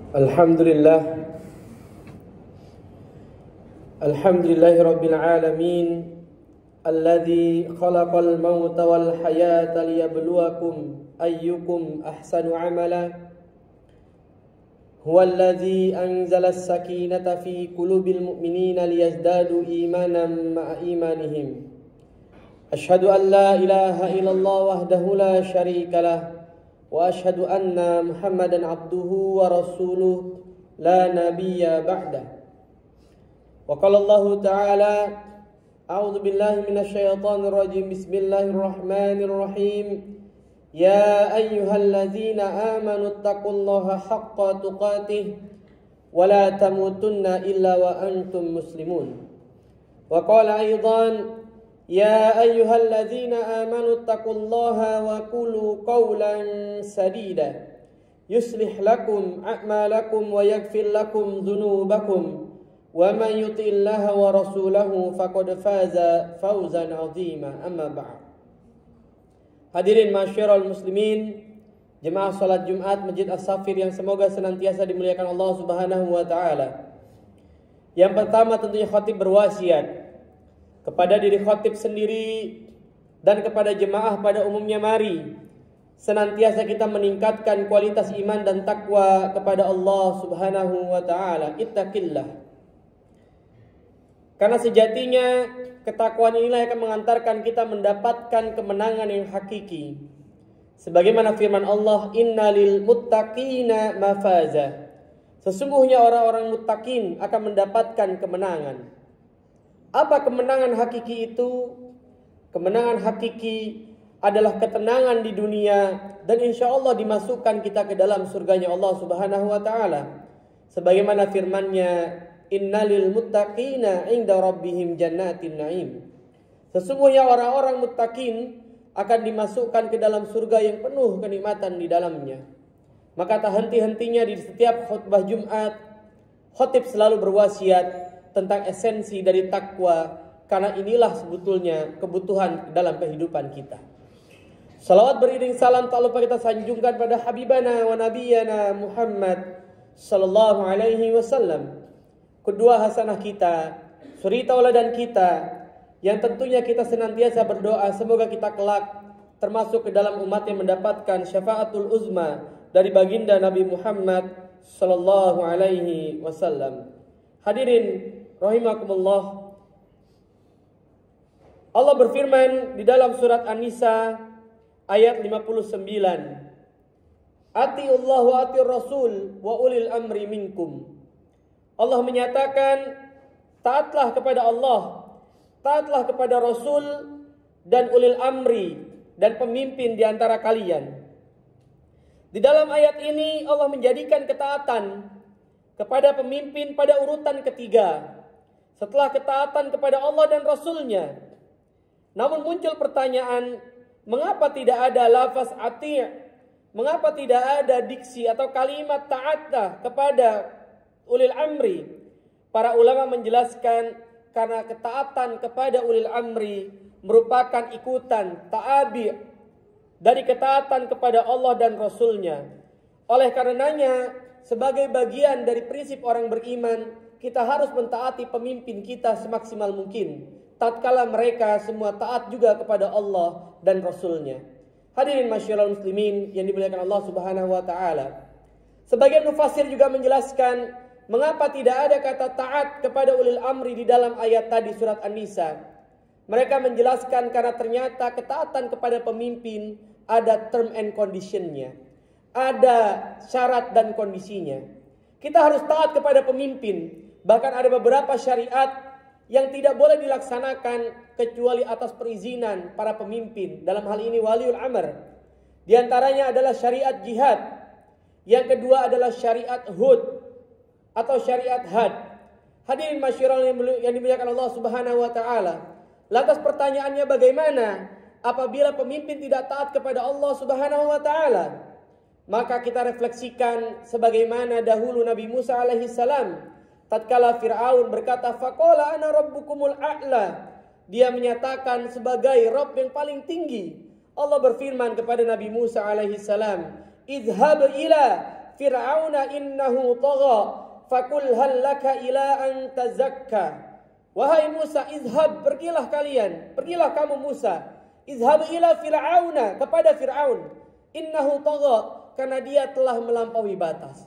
Alhamdulillah Alhamdulillahi Rabbil Alamin Alladhi khalaqal mawta wal hayata liyabluwakum ayyukum ahsanu amala Huwa alladhi anzala as-sakinata fi qulubil mu'minina liyazdadu imanan ma'a imanihim Ashhadu an la ilaha illallah wahdahu la sharika lah Wa ashhadu anna Muhammadan abduhu wa rasuluh la nabiyya ba'dah. Wa qala Allah ta'ala A'udzu billahi minasy syaithanir rajim. Bismillahirrahmanirrahim. Ya ayyuhalladzina amanu taqullaha haqqa tuqatih wa la tamutunna illa wa antum muslimun. Wa qala aidan Ya ayyuhalladzina amanu taqullaha wa qulu qawlan sadida yuslih lakum a'malakum wa yaghfir lakum dhunubakum wa man yuti'illaha wa rasulahu faqad faza fawzan 'azima amma ba'd. Hadirin masyiral muslimin, jemaah salat Jumat Masjid As-Safir yang semoga senantiasa dimuliakan Allah Subhanahu wa taala. Yang pertama tentunya khatib berwasiat kepada diri khatib sendiri dan kepada jemaah pada umumnya, mari senantiasa kita meningkatkan kualitas iman dan takwa kepada Allah Subhanahu wa taala. Ittaqillah. Karena sejatinya ketakwaan inilah yang akan mengantarkan kita mendapatkan kemenangan yang hakiki. Sebagaimana firman Allah, innalil muttaqina mafaza. Sesungguhnya orang-orang muttaqin akan mendapatkan kemenangan. Apa kemenangan hakiki itu? Kemenangan hakiki adalah ketenangan di dunia dan insya Allah dimasukkan kita ke dalam surganya Allah Subhanahu wa ta'ala. Sebagaimana firman-Nya, innalil muttaqina inda rabbihim jannatin na'im. Sesungguhnya orang-orang muttaqin akan dimasukkan ke dalam surga yang penuh kenikmatan di dalamnya. Maka tak henti-hentinya di setiap khutbah Jumat, khatib selalu berwasiat tentang esensi dari takwa, karena inilah sebetulnya kebutuhan dalam kehidupan kita. Salawat beriring salam tak lupa kita sanjungkan pada habibana wa nabiyana Muhammad sallallahu alaihi wasallam, kedua hasanah kita, suri tauladan kita, yang tentunya kita senantiasa berdoa semoga kita kelak termasuk ke dalam umat yang mendapatkan syafaatul uzma dari baginda Nabi Muhammad sallallahu alaihi wasallam. Hadirin rahimakumullah, Allah berfirman di dalam surat An-Nisa ayat 59, Atiullah wa atir rasul wa ulil amri minkum. Allah menyatakan, taatlah kepada Allah, taatlah kepada Rasul dan ulil amri, dan pemimpin di antara kalian. Di dalam ayat ini Allah menjadikan ketaatan kepada pemimpin pada urutan ketiga setelah ketaatan kepada Allah dan Rasulnya. Namun muncul pertanyaan, mengapa tidak ada lafaz ati'? Mengapa tidak ada diksi atau kalimat ta'atlah kepada ulil amri? Para ulama menjelaskan karena ketaatan kepada ulil amri merupakan ikutan ta'abi' dari ketaatan kepada Allah dan Rasulnya. Oleh karenanya, sebagai bagian dari prinsip orang beriman, kita harus mentaati pemimpin kita semaksimal mungkin, tatkala mereka semua taat juga kepada Allah dan Rasulnya. Hadirin masyiral muslimin yang dimuliakan Allah Subhanahu wa ta'ala, sebagian mufassir juga menjelaskan mengapa tidak ada kata taat kepada ulil amri di dalam ayat tadi surat An-Nisa. Mereka menjelaskan karena ternyata ketaatan kepada pemimpin ada term and conditionnya, ada syarat dan kondisinya. Kita harus taat kepada pemimpin. Bahkan ada beberapa syariat yang tidak boleh dilaksanakan kecuali atas perizinan para pemimpin. Dalam hal ini waliul amr. Di antaranya adalah syariat jihad. Yang kedua adalah syariat hud atau syariat had. Hadirin masyiral yang dimuliakan Allah Subhanahu wa taala. Lantas pertanyaannya, bagaimana apabila pemimpin tidak taat kepada Allah Subhanahu wa taala? Maka kita refleksikan sebagaimana dahulu Nabi Musa alaihi salam tatkala Fir'aun berkata, faqala ana rabbukumul a'la. Dia menyatakan sebagai Rabb yang paling tinggi. Allah berfirman kepada Nabi Musa alaihi salam, idhhab ila Fir'auna innahu tagha faqul hal laka ila an tazakka. Wahai Musa, izhab, pergilah kamu Musa, izhab ila Fir'auna, kepada Fir'aun, innahu tagha, karena dia telah melampaui batas.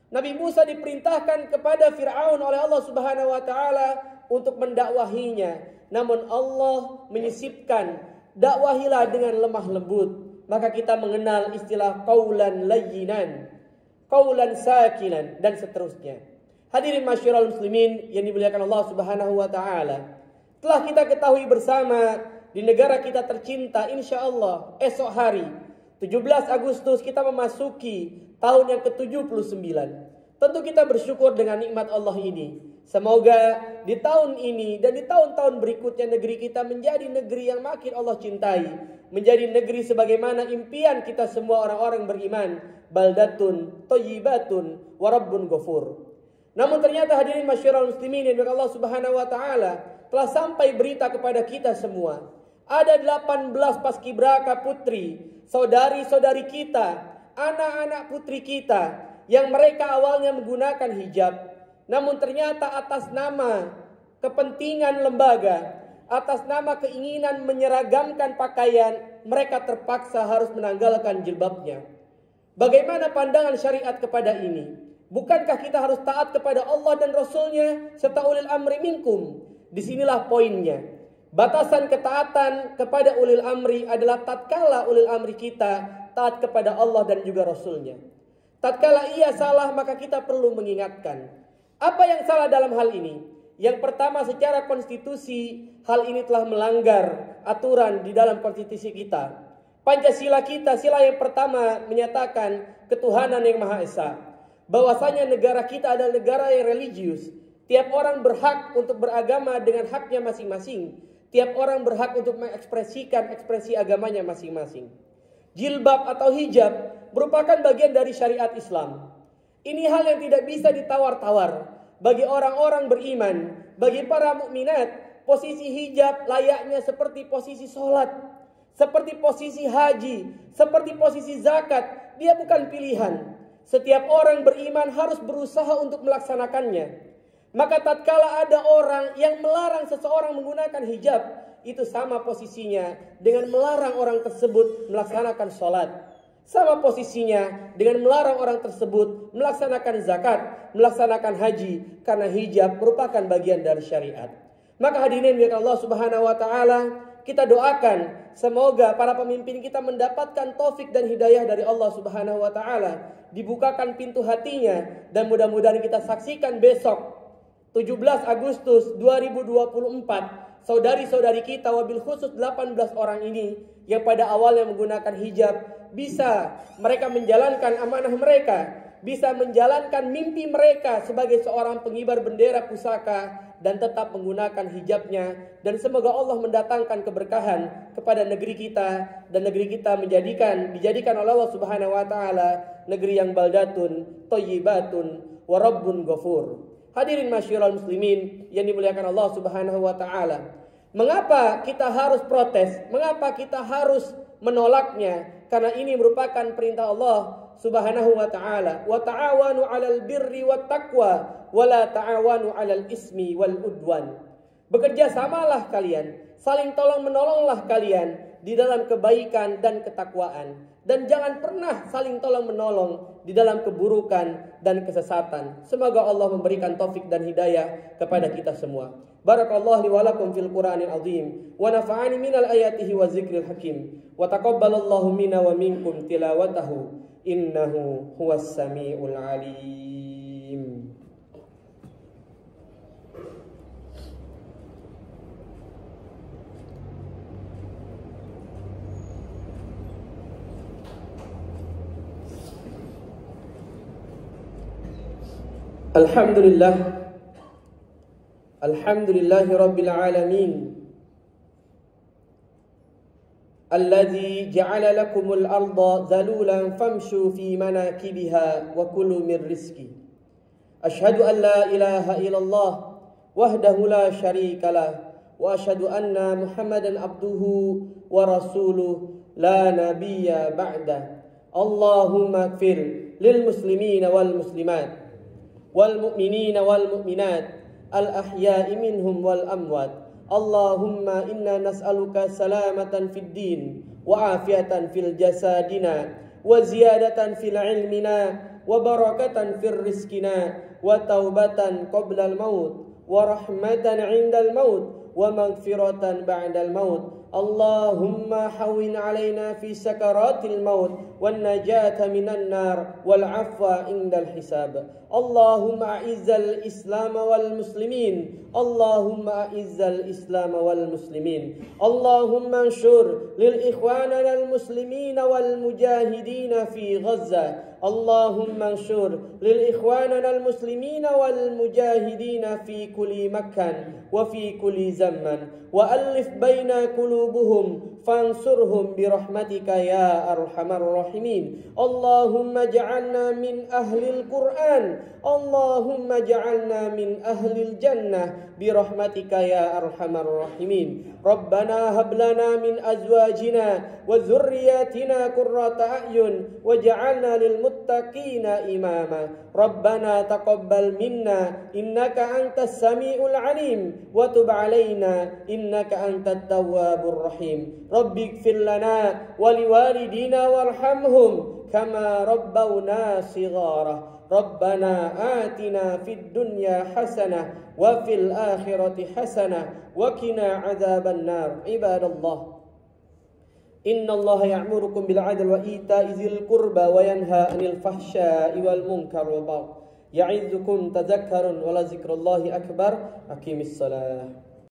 Nabi Musa diperintahkan kepada Fir'aun oleh Allah Subhanahu wa taala untuk mendakwahinya. Namun Allah menyisipkan, dakwahilah dengan lemah lembut. Maka kita mengenal istilah qaulan layyinan, qaulan sakinan, dan seterusnya. Hadirin masyiral muslimin yang dimuliakan Allah Subhanahu wa taala. Telah kita ketahui bersama di negara kita tercinta, insyaallah esok hari 17 Agustus kita memasuki tahun yang ke-79. Tentu kita bersyukur dengan nikmat Allah ini. Semoga di tahun ini dan di tahun-tahun berikutnya negeri kita menjadi negeri yang makin Allah cintai, menjadi negeri sebagaimana impian kita semua orang-orang beriman, baldatun thayyibatun wa rabbun ghafur. Namun ternyata hadirin masyiral muslimin yang Allah Subhanahu wa taala telah sampai berita kepada kita semua. Ada 18 paskibraka putri, saudari-saudari kita, anak-anak putri kita yang mereka awalnya menggunakan hijab, namun ternyata atas nama kepentingan lembaga, atas nama keinginan menyeragamkan pakaian, mereka terpaksa harus menanggalkan jilbabnya. Bagaimana pandangan syariat kepada ini? Bukankah kita harus taat kepada Allah dan Rasulnya serta ulil amri minkum? Disinilah poinnya. Batasan ketaatan kepada ulil amri adalah tatkala ulil amri kita taat kepada Allah dan juga Rasulnya. Tatkala ia salah, maka kita perlu mengingatkan. Apa yang salah dalam hal ini? Yang pertama, secara konstitusi, hal ini telah melanggar aturan di dalam konstitusi kita. Pancasila kita, sila yang pertama menyatakan ketuhanan yang Maha Esa. Bahwasanya negara kita adalah negara yang religius. Tiap orang berhak untuk beragama dengan haknya masing-masing. Tiap orang berhak untuk mengekspresikan ekspresi agamanya masing-masing. Jilbab atau hijab merupakan bagian dari syariat Islam. Ini hal yang tidak bisa ditawar-tawar. Bagi orang-orang beriman, bagi para mukminat, posisi hijab layaknya seperti posisi sholat, seperti posisi haji, seperti posisi zakat. Dia bukan pilihan. Setiap orang beriman harus berusaha untuk melaksanakannya. Maka tatkala ada orang yang melarang seseorang menggunakan hijab, itu sama posisinya dengan melarang orang tersebut melaksanakan sholat. Sama posisinya dengan melarang orang tersebut melaksanakan zakat, melaksanakan haji, karena hijab merupakan bagian dari syariat. Maka hadirin yang Allah Subhanahu wa taala, kita doakan semoga para pemimpin kita mendapatkan taufik dan hidayah dari Allah Subhanahu wa taala, dibukakan pintu hatinya, dan mudah-mudahan kita saksikan besok 17 Agustus 2024, saudari-saudari kita wabil khusus 18 orang ini yang pada awalnya menggunakan hijab, bisa mereka menjalankan amanah mereka, bisa menjalankan mimpi mereka sebagai seorang pengibar bendera pusaka dan tetap menggunakan hijabnya. Dan semoga Allah mendatangkan keberkahan kepada negeri kita, dan negeri kita dijadikan oleh Allah Subhanahu wa taala negeri yang baldatun thayyibatun wa rabbun ghafur. Hadirin masyiral muslimin yang dimuliakan Allah Subhanahu wa taala. Mengapa kita harus protes? Mengapa kita harus menolaknya? Karena ini merupakan perintah Allah Subhanahu wa taala. Wa ta'awanu 'alal birri wat taqwa wa la ta'awanu 'alal ismi wal udwan. Bekerja samalah kalian, saling tolong menolonglah kalian di dalam kebaikan dan ketakwaan, dan jangan pernah saling tolong menolong di dalam keburukan dan kesesatan. Semoga Allah memberikan taufik dan hidayah kepada kita semua. Barakallahu li wa lakum fil Qur'anil azim wa nafa'ani minal ayatihi wa zikril hakim wa taqabbalallahu minna wa minkum tilawatahu innahu huwas samiul alim. Alhamdulillahi rabbil alamin alladzi ja'ala lakumul arda zalulan famshu fi manakibiha wa kulu min rizqi. Asyhadu an la ilaha illallah wahdahu la syarikalah wa asyhadu anna Muhammadan abduhu wa rasuluh la nabiyya ba'da. Allahumma ighfir lil muslimina wal muslimat wal mu'minina wal mu'minat al ahya'i minhum wal amwat. Allahumma inna nas'aluka salamatan fid din wa afiatan fil jasadina wa ziyadatan fil ilmina wa barakatan fil rizkina wa taubatan qabla al maut wa rahmatan 'inda al maut wa maghfiratan ba'da al maut. Allahumma hawwin 'alaina fi sakaratil maut wan najata minan nar wal 'afwa 'indal hisab. Allahumma a'izzal Islam wal muslimin. Allahumma a'izzal Islam wal muslimin. Allahumma anshur lil ikhwanina al muslimin wal mujahidin fi Gaza. Allahumma anshur lil ikhwanina al muslimin wal mujahidin fi kulli makan wa fi kulli zaman wa alif baina qulubuhum fansurhum bi rahmatika ya arhamar rahimin. Allahumma ja'alna min ahlil Qur'an. Allahumma ja'alna min ahlil jannah bi rahmatika ya arhamar rahimin. Rabbana hab lana min azwajina wa dhurriyyatina qurrata a'yun waj'alna lil muttaqina imama. Rabbana taqabbal minna innaka antas samiul alim wa tub alaina innaka antat tawwabur rahim. Rabbi ighfir lana wa liwalidina warhamhum kama rabbawna shighara. Rabbana atina fid dunya hasanah wa fil akhirati hasanah wa qina adzaban nar. Ibadallah, inna Allah ya'murukum bil 'adli wa ita'i dzil qurba wa yanha 'anil fahsya'i wal munkar wal baghi. Ya'idzukum tadhakkarun wa la dzikrullahi akbar. Aqimis shalah.